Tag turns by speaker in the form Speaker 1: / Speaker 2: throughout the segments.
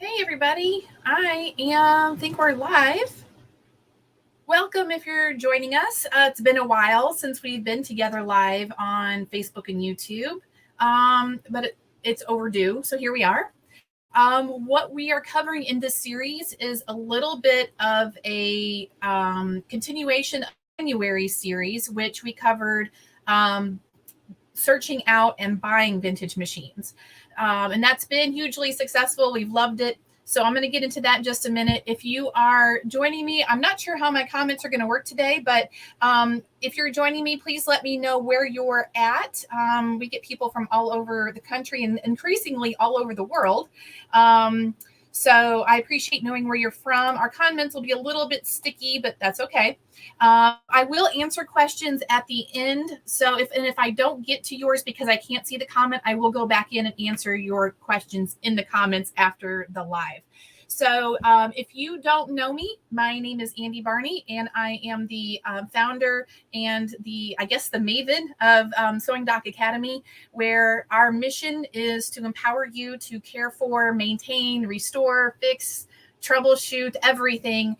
Speaker 1: Hey everybody, think we're live. Welcome if you're joining us. It's been a while since we've been together live on Facebook and YouTube, but it's overdue. So here we are. What we are covering in this series is a little bit of a continuation of the January series, which we covered um, searching out and buying vintage machines. And that's been hugely successful. We've loved it. So I'm going to get into that in just a minute. If you are joining me, I'm not sure how my comments are going to work today, but if you're joining me, please let me know where you're at. We get people from all over the country and increasingly all over the world. So I appreciate knowing where you're from. Our comments will be a little bit sticky, but that's okay. I will answer questions at the end. So if I don't get to yours because I can't see the comment, I will go back in and answer your questions in the comments after the live. So if you don't know me, my name is Andy Barney, and I am the founder and I guess, the maven of Sewing Doc Academy, where our mission is to empower you to care for, maintain, restore, fix, troubleshoot everything,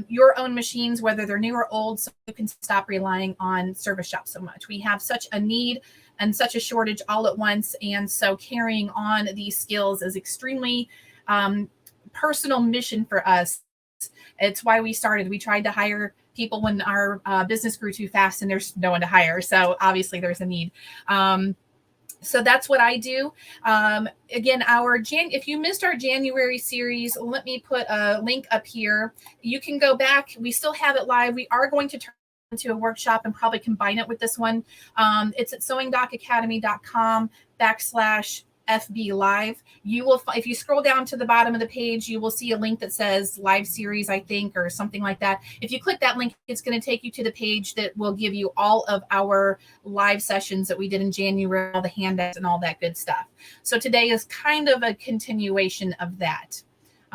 Speaker 1: your own machines, whether they're new or old, so you can stop relying on service shops so much. We have such a need and such a shortage all at once. And so carrying on these skills is extremely personal mission for us. It's why we started. We tried to hire people when our business grew too fast and there's no one to hire. So obviously there's a need. So that's what I do. Again, if you missed our January series, let me put a link up here. You can go back. We still have it live. We are going to turn it into a workshop and probably combine it with this one. It's at sewingdocacademy.com/FB Live. You will, if you scroll down to the bottom of the page, you will see a link that says live series, I think, or something like that. If you click that link, it's going to take you to the page that will give you all of our live sessions that we did in January, all the handouts and all that good stuff. So today is kind of a continuation of that.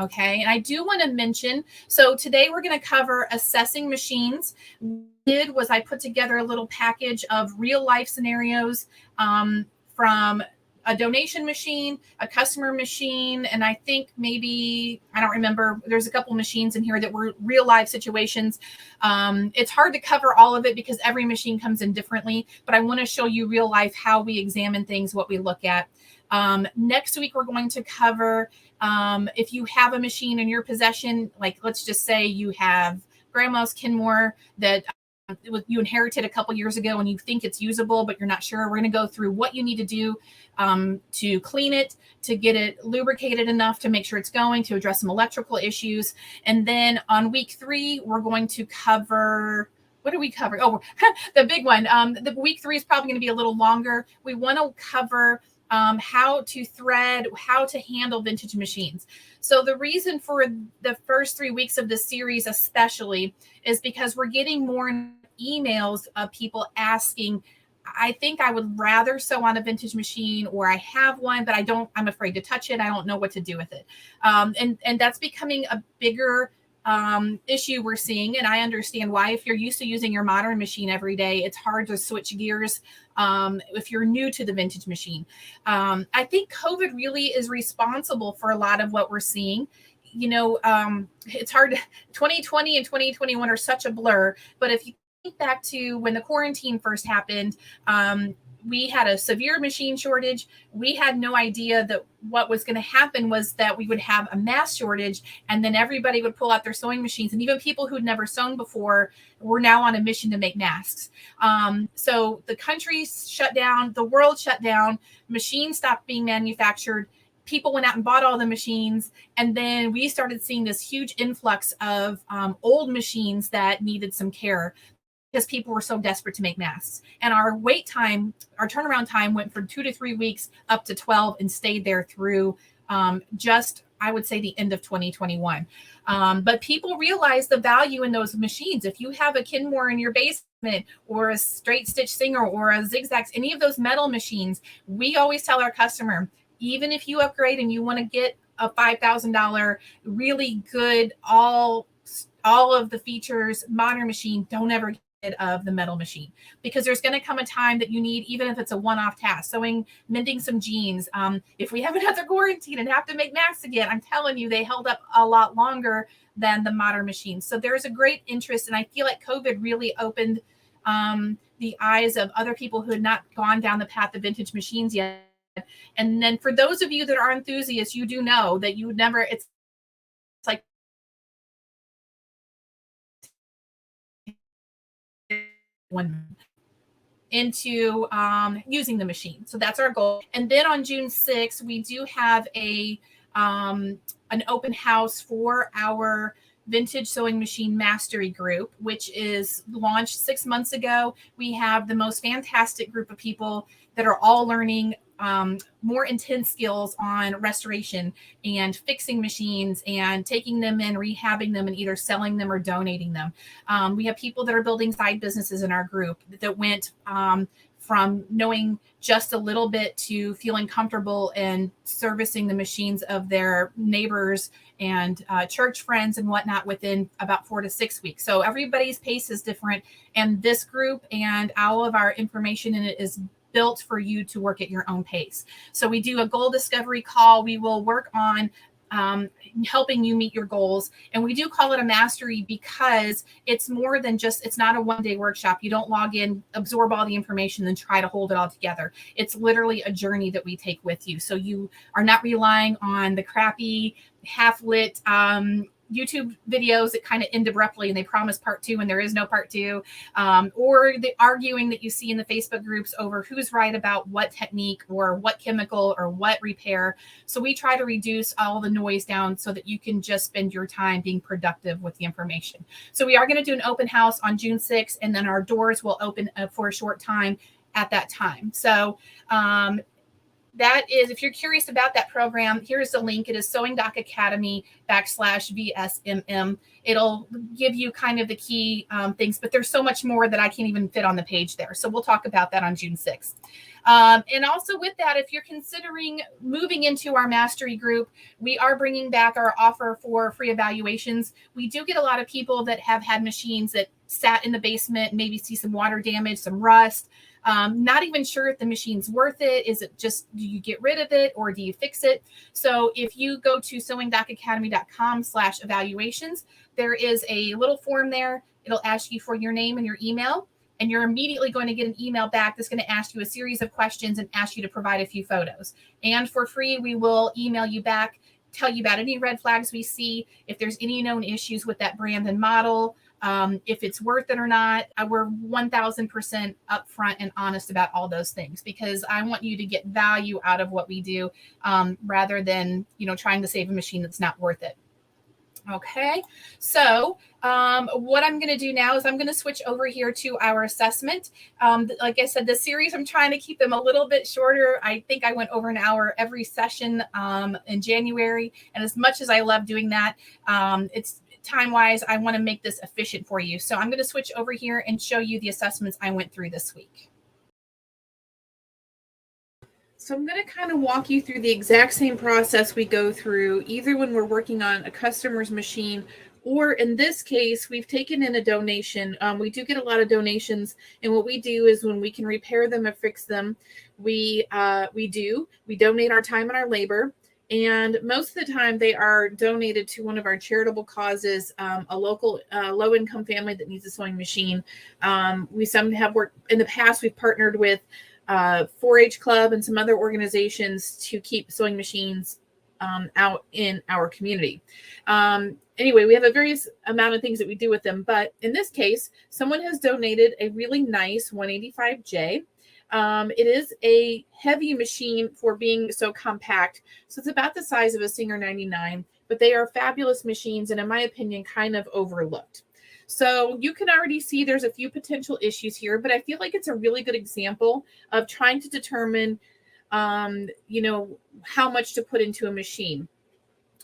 Speaker 1: Okay. And I do want to mention, so today we're going to cover assessing machines. What I did was I put together a little package of real life scenarios from a donation machine, a customer machine, and I think maybe, I don't remember, there's a couple machines in here that were real life situations. It's hard to cover all of it because every machine comes in differently, but I want to show you real life how we examine things, what we look at. Next week, we're going to cover if you have a machine in your possession, like let's just say you have grandma's Kenmore that you inherited a couple years ago and you think it's usable, but you're not sure. We're going to go through what you need to do to clean it, to get it lubricated enough to make sure it's going, to address some electrical issues. And then on week 3, we're going to cover, what do we cover? Oh, the big one. The week 3 is probably going to be a little longer. We want to cover how to thread, how to handle vintage machines. So the reason for the first 3 weeks of this series especially is because we're getting more emails of people asking, I think I would rather sew on a vintage machine, or I have one, but I'm afraid to touch it. I don't know what to do with it. And that's becoming a bigger issue we're seeing. And I understand why. If you're used to using your modern machine every day, it's hard to switch gears if you're new to the vintage machine. I think COVID really is responsible for a lot of what we're seeing. It's hard. 2020 and 2021 are such a blur, but if you think back to when the quarantine first happened, we had a severe machine shortage. We had no idea that what was going to happen was that we would have a mass shortage, and then everybody would pull out their sewing machines. And even people who'd never sewn before were now on a mission to make masks. So the country shut down, the world shut down, machines stopped being manufactured. People went out and bought all the machines. And then we started seeing this huge influx of old machines that needed some care, because people were so desperate to make masks. And our turnaround time went from 2 to 3 weeks up to 12 and stayed there through I would say, the end of 2021. But people realized the value in those machines. If you have a Kenmore in your basement, or a straight stitch Singer, or a zigzags, any of those metal machines, we always tell our customer, even if you upgrade and you want to get a $5,000 really good, all of the features modern machine, don't ever of the metal machine, because there's going to come a time that you need, even if it's a one-off task, sewing, mending some jeans. If we have another quarantine and have to make masks again, I'm telling you, they held up a lot longer than the modern machines. So there's a great interest, and I feel like COVID really opened the eyes of other people who had not gone down the path of vintage machines yet. And then for those of you that are enthusiasts, you do know that you would never, it's like one into using the machine. So that's our goal. And then on June 6th, we do have an open house for our vintage sewing machine mastery group, which is launched 6 months ago. We have the most fantastic group of people that are all learning more intense skills on restoration and fixing machines and taking them in, rehabbing them, and either selling them or donating them. We have people that are building side businesses in our group that went from knowing just a little bit to feeling comfortable in servicing the machines of their neighbors and church friends and whatnot within about 4 to 6 weeks. So everybody's pace is different. And this group and all of our information in it is built for you to work at your own pace. So we do a goal discovery call. We will work on helping you meet your goals. And we do call it a mastery because it's more than just, it's not a one-day workshop. You don't log in, absorb all the information, then try to hold it all together. It's literally a journey that we take with you. So you are not relying on the crappy, half-lit YouTube videos that kind of end abruptly and they promise part 2 and there is no part 2, or the arguing that you see in the Facebook groups over who's right about what technique or what chemical or what repair. So we try to reduce all the noise down so that you can just spend your time being productive with the information. So we are going to do an open house on June 6th, and then our doors will open for a short time at that time. So that is, if you're curious about that program, here's the link. It is sewing.academy/VSMM. It'll give you kind of the key things, but there's so much more that I can't even fit on the page there. So we'll talk about that on June 6th. And also with that, if you're considering moving into our mastery group, we are bringing back our offer for free evaluations. We do get a lot of people that have had machines that sat in the basement, maybe see some water damage, some rust, not even sure if the machine's worth it. Is it just, do you get rid of it or do you fix it? So if you go to sewing.academy.com/evaluations, there is a little form there. It'll ask you for your name and your email, and you're immediately going to get an email back that's going to ask you a series of questions and ask you to provide a few photos. And for free, we will email you back, tell you about any red flags we see, if there's any known issues with that brand and model, if it's worth it or not. We're 1000% upfront and honest about all those things, because I want you to get value out of what we do, rather than, trying to save a machine that's not worth it. Okay, so what I'm going to do now is I'm going to switch over here to our assessment. Like I said, this series, I'm trying to keep them a little bit shorter. I think I went over an hour every session in January. And as much as I love doing that, it's time-wise, I want to make this efficient for you. So I'm going to switch over here and show you the assessments I went through this week. So I'm going to kind of walk you through the exact same process we go through, either when we're working on a customer's machine, or in this case, we've taken in a donation. We do get a lot of donations, and what we do is when we can repair them or fix them, we donate our time and our labor. And most of the time they are donated to one of our charitable causes, a local low-income family that needs a sewing machine. We some have worked in the past. We've partnered with 4-H Club and some other organizations to keep sewing machines out in our community. Anyway, we have a various amount of things that we do with them. But in this case, someone has donated a really nice 185J. It is a heavy machine for being so compact. So it's about the size of a Singer 99, but they are fabulous machines, and in my opinion, kind of overlooked. So you can already see there's a few potential issues here, but I feel like it's a really good example of trying to determine, how much to put into a machine.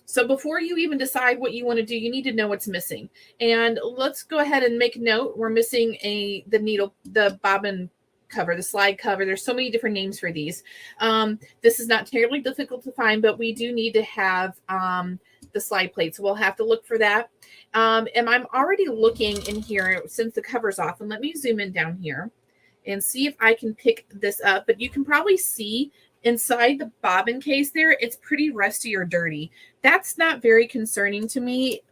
Speaker 1: So before you even decide what you want to do, you need to know what's missing. And let's go ahead and make note. We're missing the bobbin cover, the slide cover. There's so many different names for these. This is not terribly difficult to find, but we do need to have the slide plate. So we'll have to look for that. And I'm already looking in here since the cover's off. And let me zoom in down here and see if I can pick this up. But you can probably see inside the bobbin case there, it's pretty rusty or dirty. That's not very concerning to me.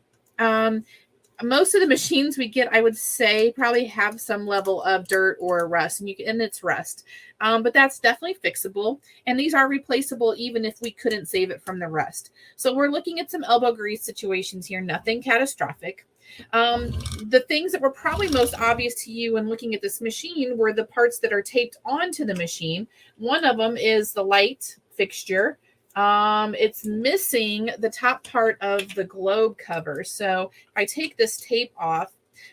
Speaker 1: Most of the machines we get, I would say, probably have some level of dirt or rust, and it's rust. But that's definitely fixable. And these are replaceable even if we couldn't save it from the rust. So we're looking at some elbow grease situations here, nothing catastrophic. The things that were probably most obvious to you when looking at this machine were the parts that are taped onto the machine. One of them is the light fixture. It's missing the top part of the globe cover. So if I take this tape off,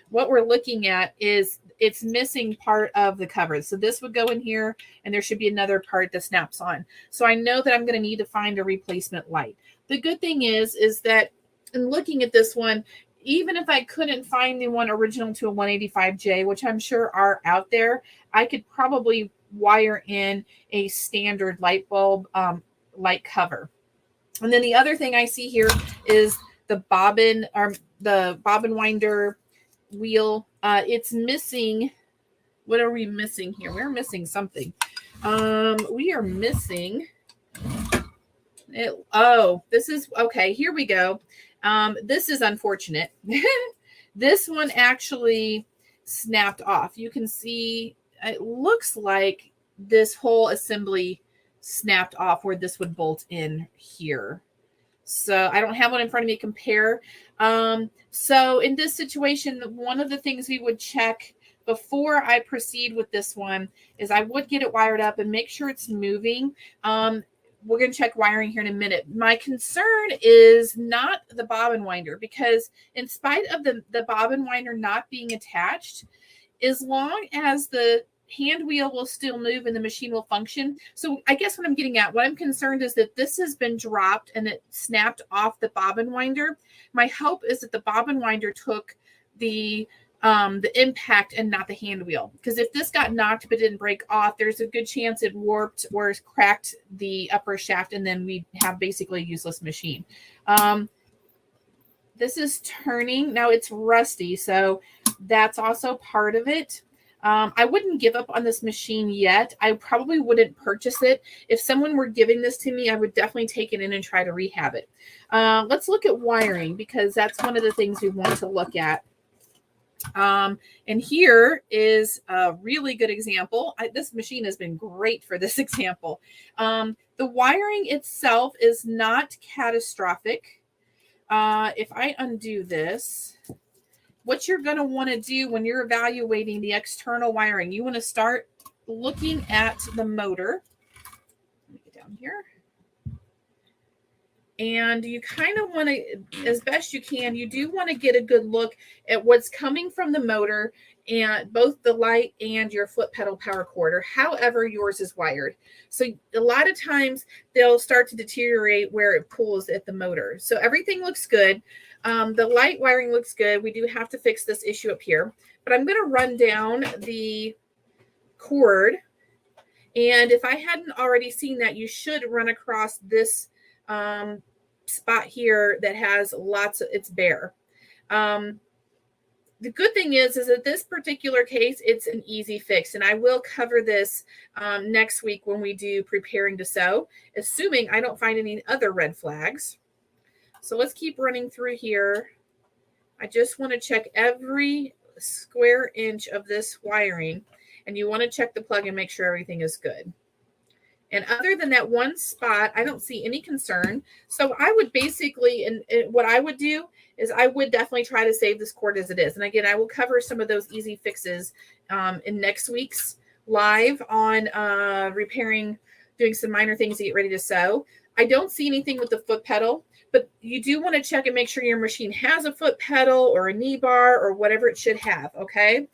Speaker 1: what we're looking at is it's missing part of the cover. So this would go in here and there should be another part that snaps on. So I know that I'm going to need to find a replacement light. The good thing is that in looking at this one, even if I couldn't find the one original to a 185J, which I'm sure are out there, I could probably wire in a standard light bulb light cover. And then the other thing I see here is the bobbin winder wheel. It's missing. What are we missing here? We're missing something. We are missing it. Oh, this is okay. Here we go. This is unfortunate. This one actually snapped off. You can see it looks like this whole assembly snapped off where this would bolt in here. So I don't have one in front of me to compare. So in this situation, one of the things we would check before I proceed with this one is I would get it wired up and make sure it's moving. We're going to check wiring here in a minute. My concern is not the bobbin winder, because in spite of the bobbin winder not being attached, as long as the hand wheel will still move and the machine will function. So I guess what I'm getting at, what I'm concerned is that this has been dropped and it snapped off the bobbin winder. My hope is that the bobbin winder took the impact and not the hand wheel. Because if this got knocked but didn't break off, there's a good chance it warped or cracked the upper shaft, and then we have basically a useless machine. This is turning. Now it's rusty, so that's also part of it. I wouldn't give up on this machine yet. I probably wouldn't purchase it. If someone were giving this to me, I would definitely take it in and try to rehab it. Let's look at wiring, because that's one of the things we want to look at. And here is a really good example. This machine has been great for this example. The wiring itself is not catastrophic. If I undo this, what you're going to want to do when you're evaluating the external wiring, you want to start looking at the motor. Let me get down here. And you kind of want to, as best you can, you do want to get a good look at what's coming from the motor, and both the light and your foot pedal power cord, or however yours is wired. So a lot of times they'll start to deteriorate where it pulls at the motor. So everything looks good. The light wiring looks good. We do have to fix this issue up here, but I'm going to run down the cord. And if I hadn't already seen that, you should run across this spot here that has lots of, it's bare. The good thing is that this particular case, it's an easy fix, and I will cover this next week when we do preparing to sew, assuming I don't find any other red flags. So let's keep running through here. I just want to check every square inch of this wiring, and you want to check the plug and make sure everything is good. And other than that one spot, I don't see any concern. So I would basically, and what I would do is I would definitely try to save this cord as it is. And again, I will cover some of those easy fixes in next week's live on repairing, doing some minor things to get ready to sew. I don't see anything with the foot pedal, but you do want to check and make sure your machine has a foot pedal or a knee bar or whatever it should have, okay?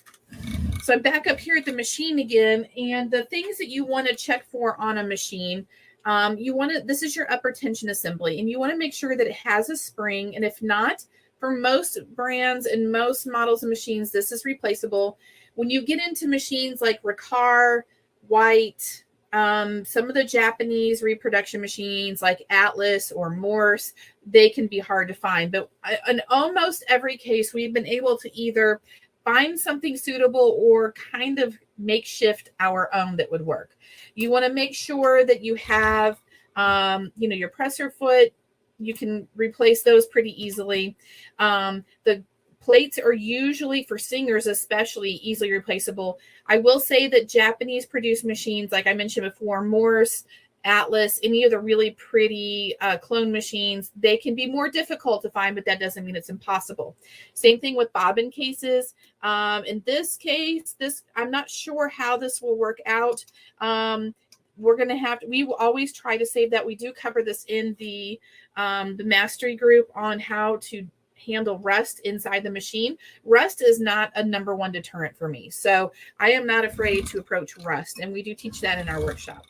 Speaker 1: So I'm back up here at the machine again, and the things that you want to check for on a machine, this is your upper tension assembly, and you want to make sure that it has a spring, and if not, for most brands and most models of machines, this is replaceable. When you get into machines like Riccar, White, Some of the Japanese reproduction machines like Atlas or Morse, they can be hard to find. But in almost every case, we've been able to either find something suitable or kind of makeshift our own that would work. You want to make sure that you have, your presser foot. You can replace those pretty easily. The plates are usually, for singers especially, easily replaceable. I will say that Japanese produced machines, like I mentioned before, Morse, Atlas, any of the really pretty clone machines, they can be more difficult to find, but that doesn't mean it's impossible. Same thing with bobbin cases. In this case, I'm not sure how this will work out. We're going to we will always try to save that. We do cover this in the mastery group on how to handle rust inside the machine. Rust is not a number one deterrent for me. So I am not afraid to approach rust. And we do teach that in our workshop.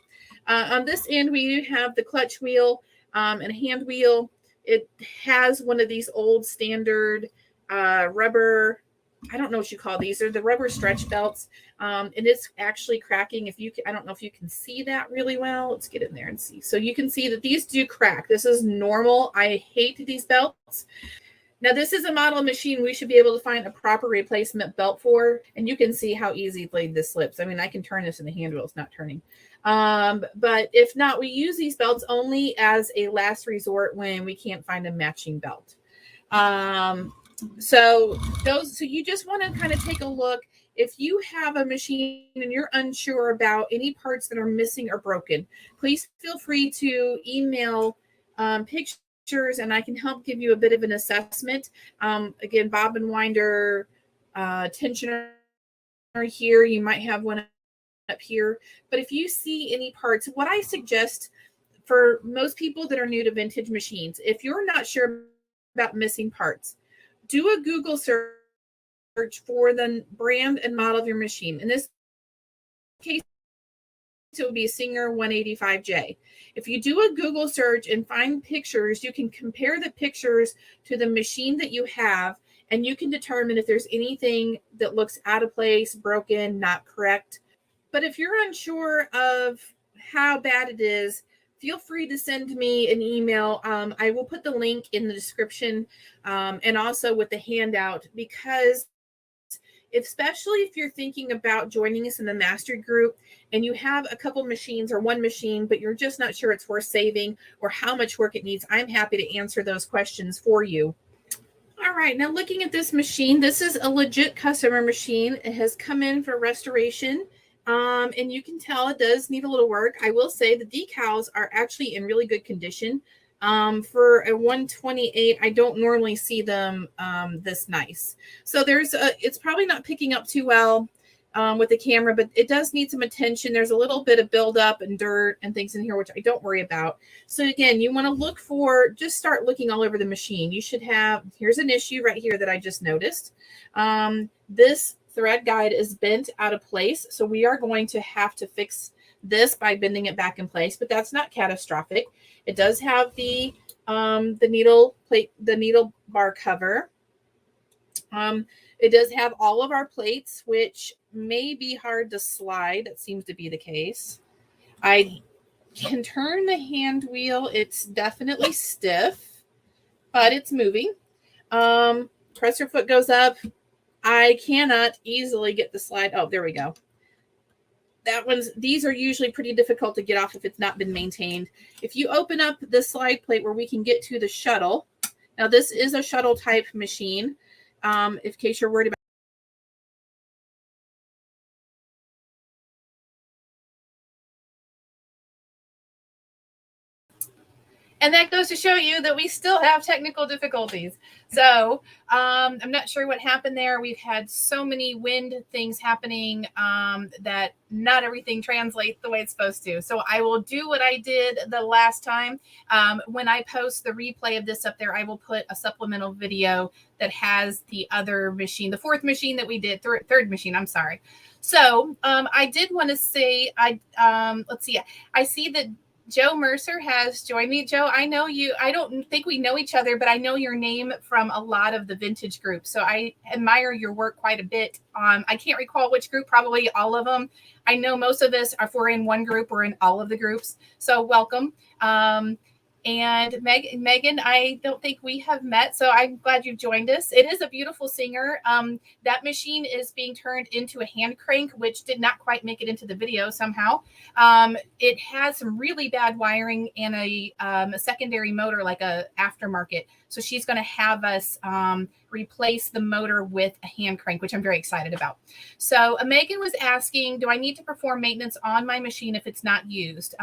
Speaker 1: On this end, we do have the clutch wheel and a hand wheel. It has one of these old standard rubber, I don't know what you call these. They're the rubber stretch belts. And it's actually cracking. I don't know if you can see that really well. Let's get in there and see. So you can see that these do crack. This is normal. I hate these belts. Now, this is a model machine we should be able to find a proper replacement belt for, and you can see how easily this slips. I mean, I can turn this and the handle is not turning. But if not, we use these belts only as a last resort when we can't find a matching belt. So you just want to kind of take a look. If you have a machine and you're unsure about any parts that are missing or broken, please feel free to email pictures, and I can help give you a bit of an assessment. Again, bobbin winder, tensioner here. You might have one up here. But if you see any parts, what I suggest for most people that are new to vintage machines, if you're not sure about missing parts, do a Google search for the brand and model of your machine. In this case, it would be a Singer 185J. If you do a Google search and find pictures, you can compare the pictures to the machine that you have, and you can determine if there's anything that looks out of place, broken, not correct. But if you're unsure of how bad it is, feel free to send me an email. I will put the link in the description and also with the handout, because especially if you're thinking about joining us in the mastery group and you have a couple machines or one machine, but you're just not sure it's worth saving or how much work it needs, I'm happy to answer those questions for you. All right, now looking at this machine, this is a legit customer machine. It has come in for restoration. And you can tell it does need a little work. I will say the decals are actually in really good condition. For a 128, I don't normally see them this nice. So it's probably not picking up too well with the camera, but it does need some attention. There's a little bit of buildup and dirt and things in here, which I don't worry about. So again, you want to just start looking all over the machine. You should here's an issue right here that I just noticed. This thread guide is bent out of place. So we are going to have to fix this by bending it back in place, but that's not catastrophic. It does have the needle plate, the needle bar cover. It does have all of our plates, which may be hard to slide. That seems to be the case. I can turn the hand wheel. It's definitely stiff, but it's moving. Presser foot goes up. I cannot easily get the slide. Oh, there we go. These are usually pretty difficult to get off if it's not been maintained. If you open up the slide plate where we can get to the shuttle, now this is a shuttle type machine. In case you're worried about. And that goes to show you that we still have technical difficulties. So I'm not sure what happened there. We've had so many wind things happening that not everything translates the way it's supposed to. So I will do what I did the last time. When I post the replay of this up there, I will put a supplemental video that has the other machine, the fourth machine that we did, third machine, I'm sorry. So I did want to say, let's see, I see that Joe Mercer has joined me. Joe, I know you. I don't think we know each other, but I know your name from a lot of the vintage groups. So I admire your work quite a bit. I can't recall which group, probably all of them. I know most of us, if we're in one group, we're in all of the groups. So welcome. And Megan, I don't think we have met, so I'm glad you've joined us. It is a beautiful Singer. That machine is being turned into a hand crank, which did not quite make it into the video somehow. It has some really bad wiring and a secondary motor, like a aftermarket. So she's going to have us replace the motor with a hand crank, which I'm very excited about. So Megan was asking, do I need to perform maintenance on my machine if it's not used?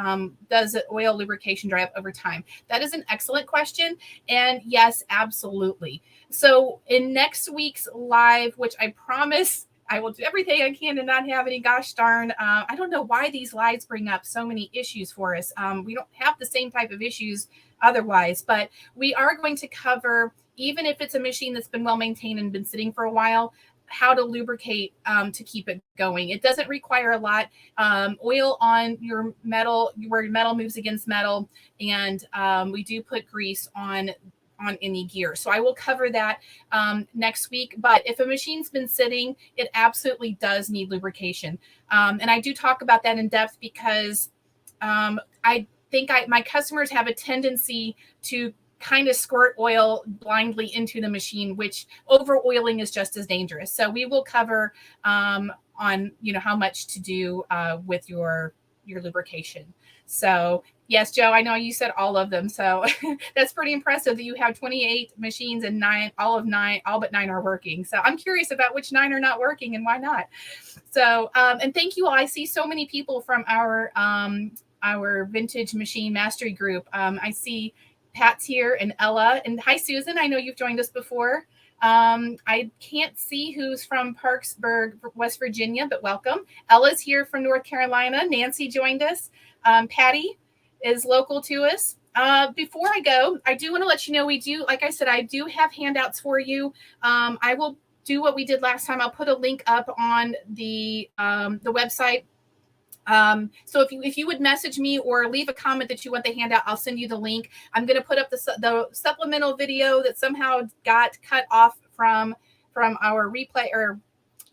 Speaker 1: Does it oil lubrication dry up over time? That is an excellent question. And yes, absolutely. So in next week's live, which I promise I will do everything I can to not have any gosh darn. I don't know why these lives bring up so many issues for us. We don't have the same type of issues otherwise, but we are going to cover, even if it's a machine that's been well maintained and been sitting for a while, how to lubricate to keep it going. It doesn't require a lot. Oil on your metal, where metal moves against metal, and we do put grease on any gear. So I will cover that next week. But if a machine's been sitting, it absolutely does need lubrication. And I do talk about that in depth because I think my customers have a tendency to kind of squirt oil blindly into the machine, which over oiling is just as dangerous. So we will cover on how much to do with your lubrication. So yes, Joe, I know you said all of them. So that's pretty impressive that you have 28 machines and all but 9 are working. So I'm curious about which 9 are not working and why not. So and thank you all. I see so many people from our vintage machine mastery group. I see Pat's here and Ella, and hi Susan. I know you've joined us before. I can't see who's from Parksburg, West Virginia, but welcome. Ella's here from North Carolina. Nancy joined us. Patty is local to us. Before I go, I do want to let you know we do, like I said, I do have handouts for you. I will do what we did last time. I'll put a link up on the website. So if you would message me or leave a comment that you want the handout, I'll send you the link. I'm going to put up the supplemental video that somehow got cut off from our replay or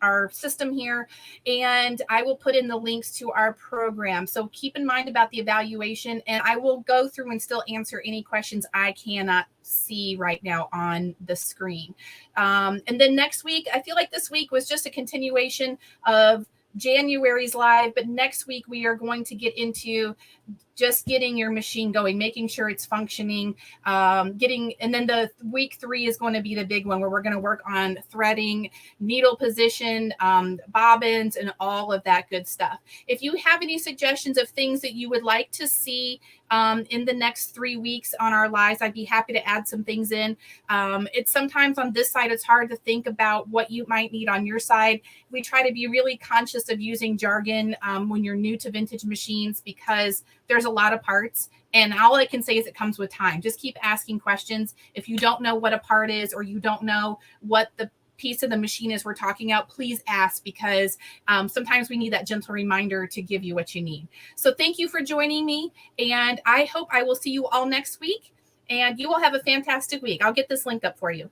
Speaker 1: our system here, and I will put in the links to our program. So keep in mind about the evaluation, and I will go through and still answer any questions I cannot see right now on the screen. And then next week, I feel like this week was just a continuation of January's live, but next week we are going to get into just getting your machine going, making sure it's functioning, and then the week 3 is going to be the big one where we're going to work on threading, needle position, bobbins, and all of that good stuff. If you have any suggestions of things that you would like to see in the next 3 weeks on our lives, I'd be happy to add some things in. It's sometimes on this side, it's hard to think about what you might need on your side. We try to be really conscious of using jargon when you're new to vintage machines, because there's a lot of parts, and all I can say is it comes with time. Just keep asking questions. If you don't know what a part is, or you don't know what the piece of the machine is we're talking about, please ask, because sometimes we need that gentle reminder to give you what you need. So thank you for joining me, and I hope I will see you all next week, and you will have a fantastic week. I'll get this link up for you.